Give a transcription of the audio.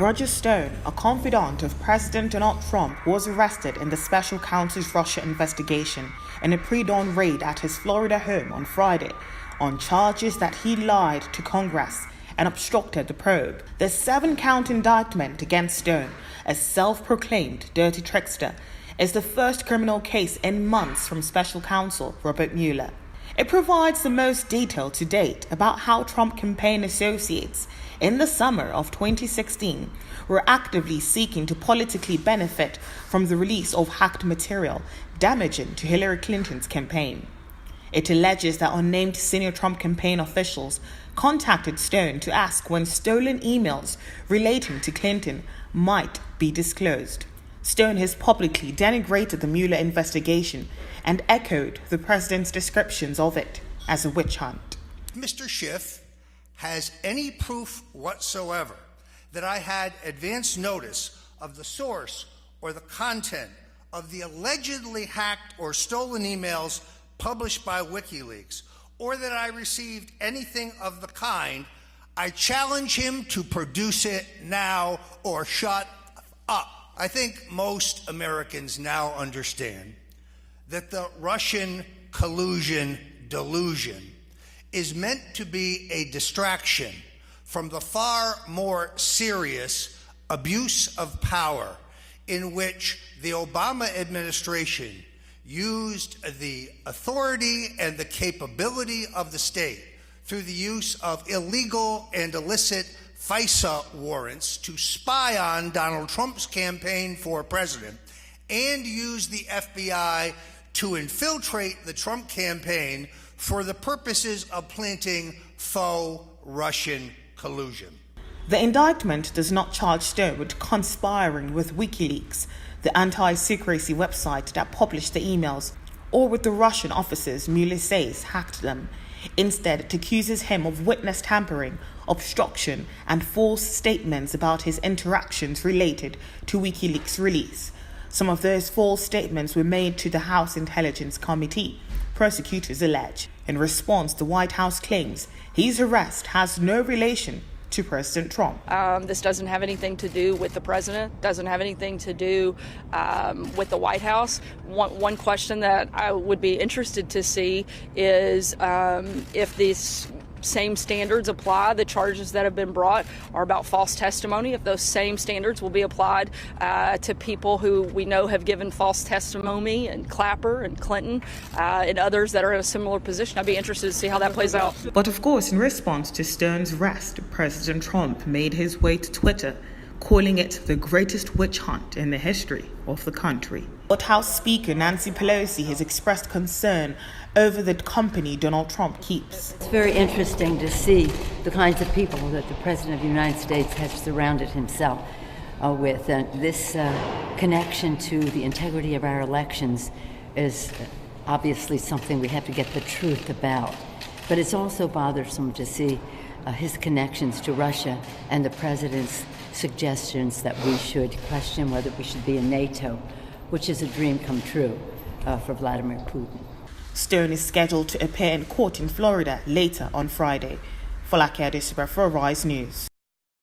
Roger Stone, a confidant of President Donald Trump, was arrested in the special counsel's Russia investigation in a pre-dawn raid at his Florida home on Friday on charges that he lied to Congress and obstructed the probe. The 7-count indictment against Stone, a self-proclaimed dirty trickster, is the first criminal case in months from special counsel Robert Mueller. It provides the most detail to date about how Trump campaign associates in the summer of 2016 were actively seeking to politically benefit from the release of hacked material damaging to Hillary Clinton's campaign. It alleges that unnamed senior Trump campaign officials contacted Stone to ask when stolen emails relating to Clinton might be disclosed. Stone has publicly denigrated the Mueller investigation and echoed the president's descriptions of it as a witch hunt. Mr. Schiff has any proof whatsoever that I had advance notice of the source or the content of the allegedly hacked or stolen emails published by WikiLeaks, or that I received anything of the kind, I challenge him to produce it now or shut up. I think most Americans now understand that the Russian collusion delusion is meant to be a distraction from the far more serious abuse of power in which the Obama administration used the authority and the capability of the state through the use of illegal and illicit FISA warrants to spy on Donald Trump's campaign for president and use the FBI to infiltrate the Trump campaign for the purposes of planting faux Russian collusion. The indictment does not charge Stone with conspiring with WikiLeaks, the anti-secrecy website that published the emails, or with the Russian officers Mueller says hacked them. Instead, it accuses him of witness tampering, obstruction, and false statements about his interactions related to WikiLeaks' release. Some of those false statements were made to the House Intelligence Committee, prosecutors allege. In response, the White House claims his arrest has no relation to President Trump. This doesn't have anything to do with the president, doesn't have anything to do with the White House. One question that I would be interested to see is if these same standards apply. The charges that have been brought are about false testimony. If those same standards will be applied to people who we know have given false testimony, and Clapper and Clinton and others that are in a similar position, I'd be interested to see how that plays out. But of course, in response to Stone's arrest, President Trump made his way to Twitter, calling it the greatest witch hunt in the history of the country. But House Speaker Nancy Pelosi has expressed concern over the company Donald Trump keeps. It's very interesting to see the kinds of people that the President of the United States has surrounded himself with. This connection to the integrity of our elections is obviously something we have to get the truth about. But it's also bothersome to see his connections to Russia and the President's suggestions that we should question whether we should be in NATO, which is a dream come true for Vladimir Putin. Stone is scheduled to appear in court in Florida later on Friday. Folake Adesugba for Rise News.